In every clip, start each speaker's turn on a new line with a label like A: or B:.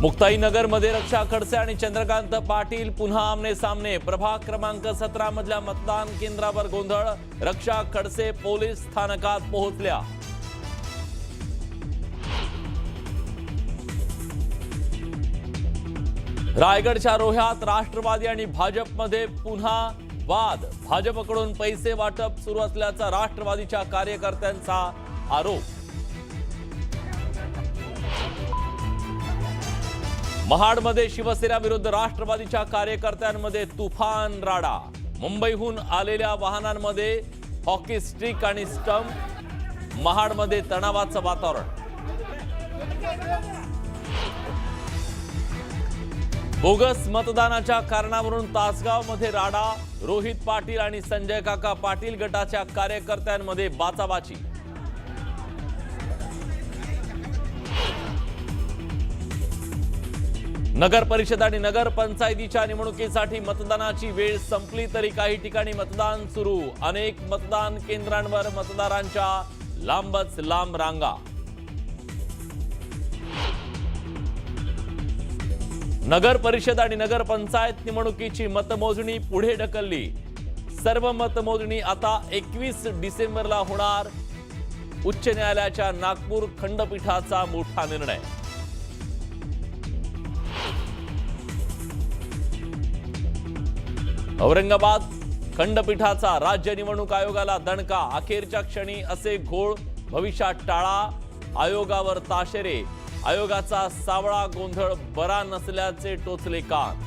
A: मुक्ताईनगरमध्ये रक्षा खडसे आणि चंद्रकांत पाटील पुन्हा आमने सामने। प्रभाग क्रमांक 17 मधल्या मतदान केंद्रावर गोंधळ। रक्षा खडसे पोलीस स्थानकात पोहोचल्या। रायगडच्या रोह्यात राष्ट्रवादी आणि भाजपमध्ये पुन्हा वाद। भाजपकडून पैसे वाटप सुरू असल्याचा राष्ट्रवादीच्या कार्यकर्त्यांचा आरोप। महाडमध्ये शिवसेना विरुद्ध राष्ट्रवादीच्या कार्यकर्त्यांमध्ये तुफान राडा। मुंबईहून आलेल्या वाहनांमध्ये हॉकी स्टिक आणि स्टंप। महाडमध्ये तणावाचं वातावरण। बोगस मतदानाच्या कारणावरून तासगावमध्ये राडा। रोहित पाटील आणि संजय काका पाटील गटाच्या कार्यकर्त्यांमध्ये बाचाबाची। नगर परिषद आणि नगर पंचायतीच्या निवडणुकीसाठी मतदानाची वेळ संपली तरी काही ठिकाणी मतदान सुरू। अनेक मतदान केंद्रांवर मतदारांच्या लांबच लांब रांगा। नगर परिषद आणि नगर पंचायत निवडणुकीची मतमोजणी पुढे ढकलली। सर्व मतमोजणी आता 21 डिसेंबरला होणार। उच्च न्यायालयाच्या नागपूर खंडपीठाचा मोठा निर्णय। औरंगाबाद खंडपीठाचा राज्य निवडणूक आयोगाला दणका। अखेरच्या क्षणी असे घोळ भविष्यात टाळा। आयोगावर ताशेरे। आयोगाचा सावळा गोंधळ बरा नसल्याचे टोचले कान।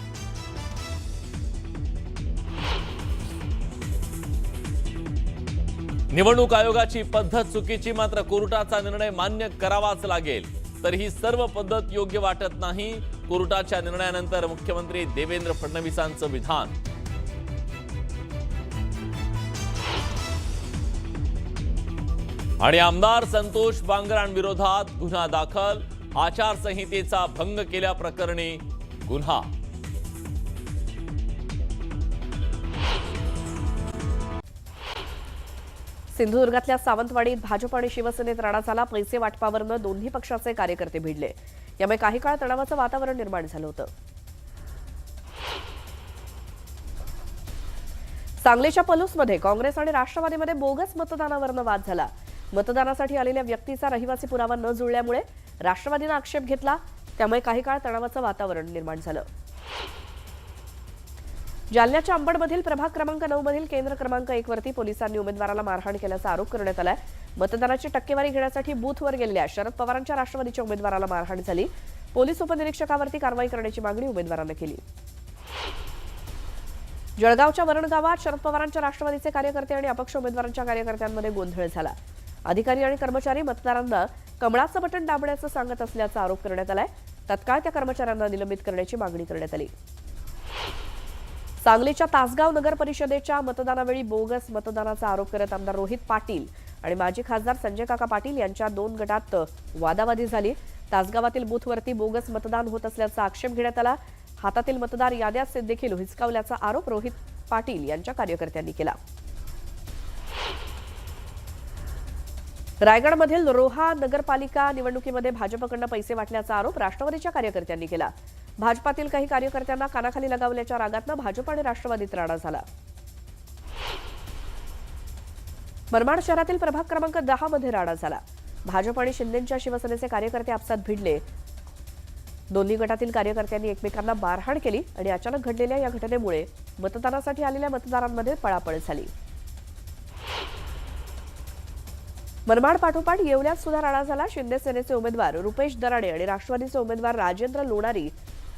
A: निवडणूक आयोगाची पद्धत चुकीची, मात्र कोर्टाचा निर्णय मान्य करावाच लागेल। तर ही सर्व पद्धत योग्य वाटत नाही। कोर्टाच्या निर्णयानंतर मुख्यमंत्री देवेंद्र फडणवीसांचं विधान। आणि आमदार संतोष बांगरांविरोधात गुन्हा दाखल। आचारसंहितेचा भंग केल्याप्रकरणी गुन्हा।
B: सिंधुदुर्गातल्या सावंतवाडीत भाजप आणि शिवसेनेत राडा झाला। पैसे वाटपावरून दोन्ही पक्षाचे कार्यकर्ते भिडले। यामुळे काही काळ तणावाचं वातावरण निर्माण झालं होतं। सांगलीच्या पलूसमध्ये काँग्रेस आणि राष्ट्रवादीमध्ये बोगस मतदानावरून वाद झाला। मतदानासाठी आलेल्या व्यक्तीचा रहिवासी पुरावा न जुळल्यामुळे राष्ट्रवादीने आक्षेप घेतला। त्यामुळे काही काळ तणावाचं वातावरण निर्माण झालं। जालन्याच्या अंबडमधील प्रभाग क्रमांक 9 मधील केंद्र क्रमांक 1 वरती पोलिसांनी उमेदवाराला मारहाण केल्याचा आरोप करण्यात आलाय। मतदानाची टक्केवारी घेण्यासाठी बूथवर गेलेल्या शरद पवारांच्या राष्ट्रवादीच्या उमेदवाराला मारहाण झाली। पोलीस उपनिरीक्षकावरती कारवाई करण्याची मागणी उमेदवाराने केली। जळगावच्या वरण गावात शरद पवारांच्या राष्ट्रवादीचे कार्यकर्ते आणि अपक्ष उमेदवारांच्या कार्यकर्त्यांमध्ये गोंधळ झाला। अधिकारी आणि कर्मचारी मतदारांना कमळाचं बटन दाबण्याचं सांगत असल्याचा आरोप करण्यात आलाय। तत्काळ त्या कर्मचाऱ्यांना निलंबित करण्याची मागणी करण्यात आली। सांगलीच्या तासगाव नगर परिषदेच्या मतदानावेळी बोगस मतदानाचा आरोप करत आमदार रोहित पाटील आणि माजी खासदार संजय काका पाटील यांच्या 2 गटात वादावादी झाली। तासगावातील बूथवरती बोगस मतदान होत असल्याचा आक्षेप घेण्यात आला। हातातील मतदार याद्या देखील हिसकावल्याचा आरोप रोहित पाटील यांच्या कार्यकर्त्यांनी केला। रायगडमधील रोहा नगरपालिका निवडणुकीमध्ये भाजपकडून पैसे वाटल्याचा आरोप राष्ट्रवादीच्या कार्यकर्त्यांनी केला। भाजपातील काही कार्यकर्त्यांना कानाखाली लगावल्याच्या रागातनं भाजप आणि राष्ट्रवादीत राडा झाला। मनमाड शहरातील प्रभाग क्रमांक 10 मध्ये राडा झाला। भाजप आणि शिंदेच्या शिवसेनेचे कार्यकर्ते आपसात भिडले। दोन्ही गटातील कार्यकर्त्यांनी एकमेकांना मारहाण केली आणि अचानक घडलेल्या या घटनेमुळे मतदानासाठी आलेल्या मतदारांमध्ये पळापळ झाली। मनमाड पाठोपाठ येवल्यात सुद्धा राडा झाला। शिंदे सेनेचे उमेदवार रुपेश दराडे आणि राष्ट्रवादीचे उमेदवार राजेंद्र लोणारी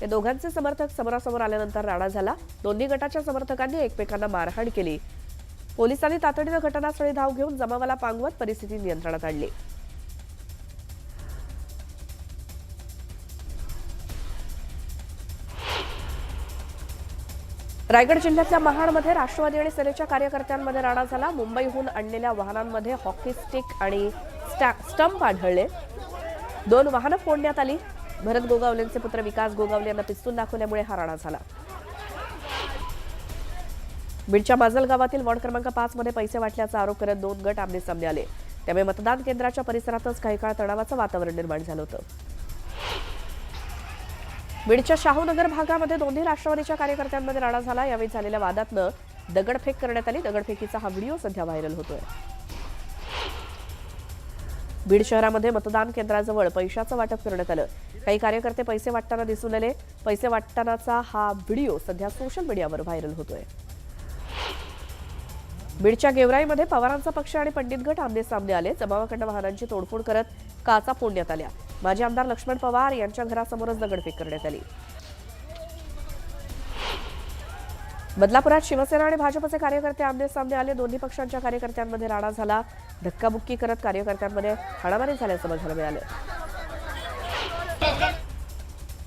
B: या दोघांचे समर्थक समोरासमोर आल्यानंतर राडा झाला। दोन्ही गटाच्या समर्थकांनी एकमेकांना मारहाण केली। पोलिसांनी तातडीने घटनास्थळी धाव घेऊन जमावाला पांगवत परिस्थिती नियंत्रणात आणली। रायगड जिल्ह्यातल्या महाडमध्ये राष्ट्रवादी आणि सेनेच्या कार्यकर्त्यांमध्ये राडा झाला। मुंबईहून आणलेल्या वाहनांमध्ये हॉकी स्टिक आणि स्टंप आढळले। 2 वाहनं फोडण्यात आली। भरत गोगावलेंचे पुत्र विकास गोगावले यांना पिस्तूल दाखवल्यामुळे हा राडा झाला। बीडच्या माजल गावातील वॉर्ड क्रमांक 5 मध्ये पैसे वाटल्याचा आरोप करत 2 गट आमने सामने आले। त्यामुळे मतदान केंद्राच्या परिसरातच काही काळ तणावाचं वातावरण निर्माण झालं होतं। बीडच्या शाहूनगर भागामध्ये दोन्ही राष्ट्रवादीच्या कार्यकर्त्यांमध्ये राडा झाला। यावेळी झालेल्या वादातनं दगडफेक करण्यात आली। दगडफेकीचा हा व्हिडिओ सध्या व्हायरल होतोय। बीड शहरामध्ये मतदान केंद्राजवळ पैशाचं वाटप करण्यात आलं। काही कार्यकर्ते पैसे वाटताना दिसून आले। पैसे वाटतानाचा हा व्हिडिओ सध्या सोशल मीडियावर व्हायरल होतोय। बीडच्या गेवराईमध्ये पवारांचा पक्ष आणि पंडित गट आमने सामने आले। जमावाकडनं वाहनांची तोडफोड करत काचा फोडण्यात आल्या। माजी आमदार लक्ष्मण पवार यांच्या घरासमोरच दगडफेक करण्यात आली। बदलापुरात शिवसेना आणि भाजपचे कार्यकर्ते आमने सामने आले। दोन्ही पक्षांच्या कार्यकर्त्यांमध्ये राडा झाला। धक्काबुक्की करत कार्यकर्त्यांमध्ये हाणामारी झाल्याचं बघायला मिळालं।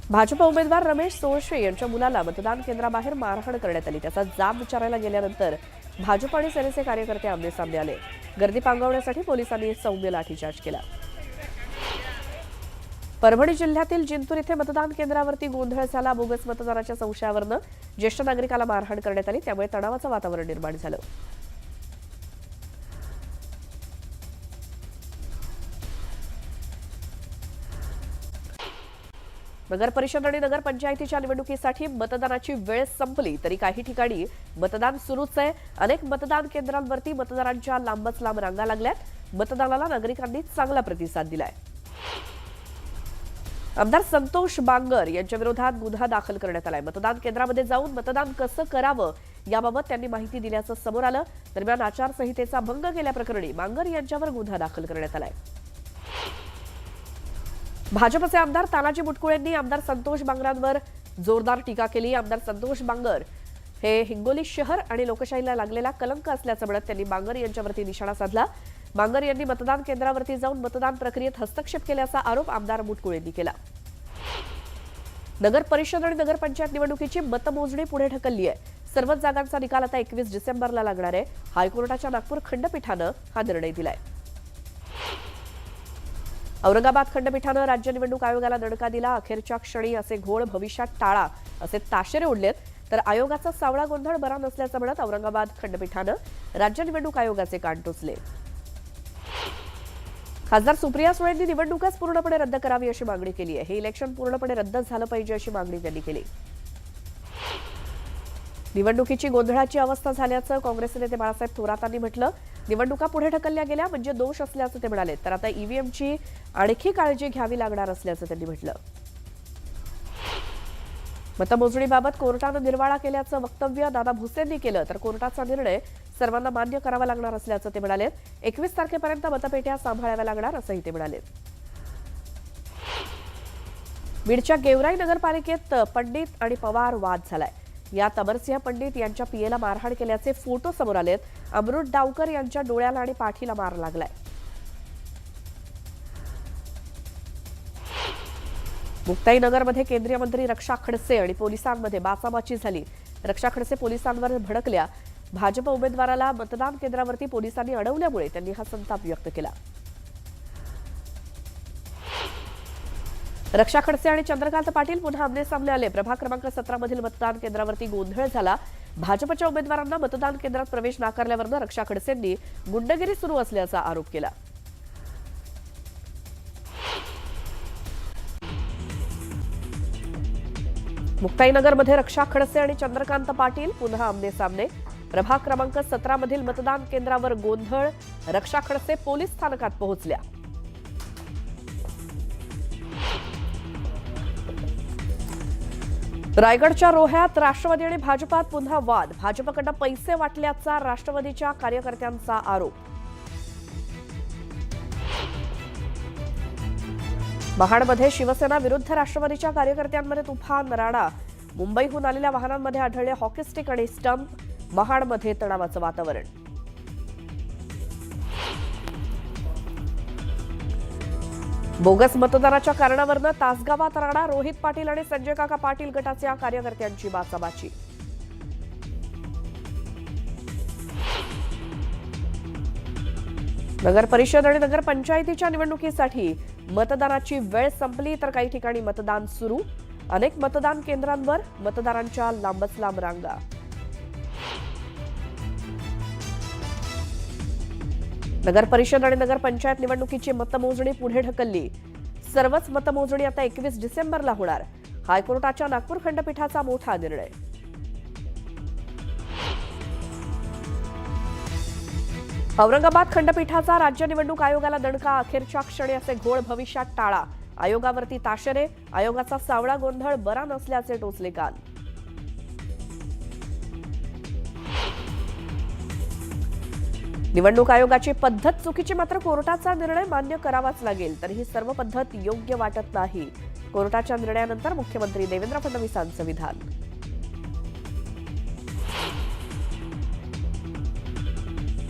B: भाजप उमेदवार रमेश सोळशे यांच्या मुलाला मतदान केंद्राबाहेर मारहाण करण्यात आली। त्याचा जाब विचारायला गेल्यानंतर भाजप आणि सेनेचे कार्यकर्ते आमने सामने आले। गर्दी पांगवण्यासाठी पोलिसांनी सौम्य लाठीचार्ज केला। परभणी जिल्ह्यातील जिंतूर इथे मतदान केंद्रावरती गोंधळ झाला। बोगस मतदानाच्या संशयावरून ज्येष्ठ नागरिकाला मारहाण करण्यात आली। त्यामुळे तणावाचं वातावरण निर्माण झालं। नगर परिषद आणि नगर पंचायतीच्या निवडणुकीसाठी मतदानाची वेळ संपली तरी काही ठिकाणी मतदान सुरूच आहे। अनेक मतदान केंद्रांवरती मतदारांच्या लांबच लांब रांगा लागल्यात। मतदानाला नागरिकांनी चांगला प्रतिसाद दिलाय। आमदार संतोष बांगर यांच्या विरोधात गुन्हा दाखल करण्यात आलाय। मतदान केंद्रामध्ये जाऊन मतदान कसं करावं याबाबत त्यांनी माहिती दिल्याचं समोर आलं। दरम्यान आचारसंहितेचा भंग केल्याप्रकरणी बांगर यांच्यावर गुन्हा दाखल करण्यात आलाय। भाजपचे आमदार तानाजी मुटकुळे यांनी आमदार संतोष बांगरांवर जोरदार टीका केली। आमदार संतोष बांगर हे हिंगोली शहर आणि लोकशाहीला लागलेला कलंक असल्याचं म्हणत त्यांनी बांगर यांच्यावरती निशाणा साधला। बांगर यांनी मतदान केंद्रावरती जाऊन मतदान प्रक्रियेत हस्तक्षेप केल्याचा आरोप आमदार मुटकुळेंनी केला। नगर परिषद आणि नगरपंचायत निवडणुकीची मतमोजणी पुढे ढकलली आहे। सर्वच जागांचा निकाल आता 21 डिसेंबरला लागणार आहे। हायकोर्टाच्या नागपूर खंडपीठानं हा निर्णय दिलाय। औरंगाबाद खंडपीठानं राज्य निवडणूक आयोगाला दणका दिला। अखेरच्या क्षणी असे घोळ भविष्यात टाळा असे ताशेरे उडलेत, तर आयोगाचा सावळा गोंधळ बरा नसल्याचं म्हणत औरंगाबाद खंडपीठानं राज्य निवडणूक आयोगाचे कान टोचले। खासदार सुप्रिया सुळेंनी निवडणूकच पूर्णपणे रद्द करावी अशी मागणी केली आहे। हे इलेक्शन पूर्णपणे रद्द झालं पाहिजे अशी मागणी त्यांनी केली। निवडणुकीची गोंधळाची अवस्था झाल्याचं काँग्रेस नेते बाळासाहेब थोरातांनी म्हटलं। निवडणुका पुढे ढकलल्या गेल्या म्हणजे दोष असल्याचं ते म्हणाले, तर आता ईव्हीएमची आणखी काळजी घ्यावी लागणार असल्याचं त्यांनी म्हटलं। मतमोजणीबाबत कोर्टानं निर्वाळा केल्याचं वक्तव्य दादा भुसेंनी केलं, तर कोर्टाचा निर्णय सर्वांना मान्य करावा लागणार असल्याचं ते म्हणाले। 21 तारखेपर्यंत मतपेट्या सांभाळाव्या लागणार असंही ते म्हणाले। बीडच्या गेवराई नगरपालिकेत पंडित आणि पवार वाद झालाय। यात अमरसिंह पंडित यांच्या पीएला मारहाण केल्याचे फोटो समोर आलेत। अमृत डावकर यांच्या डोळ्याला आणि पाठीला मार लागलाय। मुक्ताईनगरमध्ये केंद्रीय मंत्री रक्षा खडसे आणि पोलिसांमध्ये बाचाबाची झाली। रक्षा खडसे पोलिसांवर भडकल्या। भाजप उमेदवाराला मतदान केंद्रावरती पोलिसांनी अडवल्यामुळे त्यांनी हा संताप व्यक्त केला। रक्षा खडसे आणि चंद्रकांत पाटील पुन्हा आमने-सामने आले। प्रभाग क्रमांक 17 मधील मतदान केंद्रावरती गोंधळ झाला। भाजपच्या उमेदवारांना मतदान केंद्रात प्रवेश नाकारल्यावर रक्षा खडसेंनी गुंडगिरी सुरू असल्याचा आरोप केला। मुक्ताईनगरमध्ये रक्षा खडसे आणि चंद्रकांत पाटील पुन्हा आमने-सामने। प्रभाग क्रमांक 17 मधील मतदान केंद्रावर गोंधळ। रक्षा खडसे पोलीस स्थानकात पोहोचल्या। रायगडच्या रोह्यात राष्ट्रवादी आणि भाजपात पुन्हा वाद। भाजपकडनं पैसे वाटल्याचा राष्ट्रवादीच्या कार्यकर्त्यांचा आरोप। महाडमध्ये शिवसेना विरुद्ध राष्ट्रवादीच्या कार्यकर्त्यांमध्ये तुफान राडा। मुंबईहून आलेल्या वाहनांमध्ये आढळले हॉकी स्टिक आणि स्टंप। महाडमध्ये तणावाचं वातावरण। बोगस मतदानाच्या कारणावरून तासगावात राडा। रोहित पाटील आणि संजय काका पाटील गटाच्या कार्यकर्त्यांची बाचाबाची। नगर परिषद आणि नगर पंचायतीच्या निवडणुकीसाठी मतदानाची वेळ संपली तर काही ठिकाणी मतदान सुरू। अनेक मतदान केंद्रांवर मतदारांच्या लांबच लांब रांगा। नगर परिषद आणि नगर पंचायत निवडणुकीची मतमोजणी पुढे ढकलली। सर्वच मतमोजणी आता 21 डिसेंबरला होणार। हायकोर्टाच्या नागपूर खंडपीठाचा मोठा निर्णय. औरंगाबाद खंडपीठाचा राज्य निवडणूक आयोगाला दणका. अखेरच्या क्षणी असे घोळ भविष्यात टाळा. आयोगावरती ताशेरे. आयोगाचा सावळा गोंधळ बरा नसल्याचे टोचले कान. निवडणूक आयोगाची पद्धत चुकीची, मात्र कोर्टाचा निर्णय मान्य करावाच लागेल. तरीही सर्व पद्धत योग्य वाटत नाही. कोर्टाच्या निर्णयानंतर मुख्यमंत्री देवेंद्र फडणवीसांचं विधान.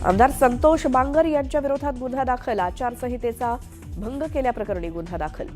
B: आमदार संतोष बांगर यांच्या विरोधात गुन्हा दाखल. आचारसंहितेचा भंग केल्याप्रकरणी गुन्हा दाखल.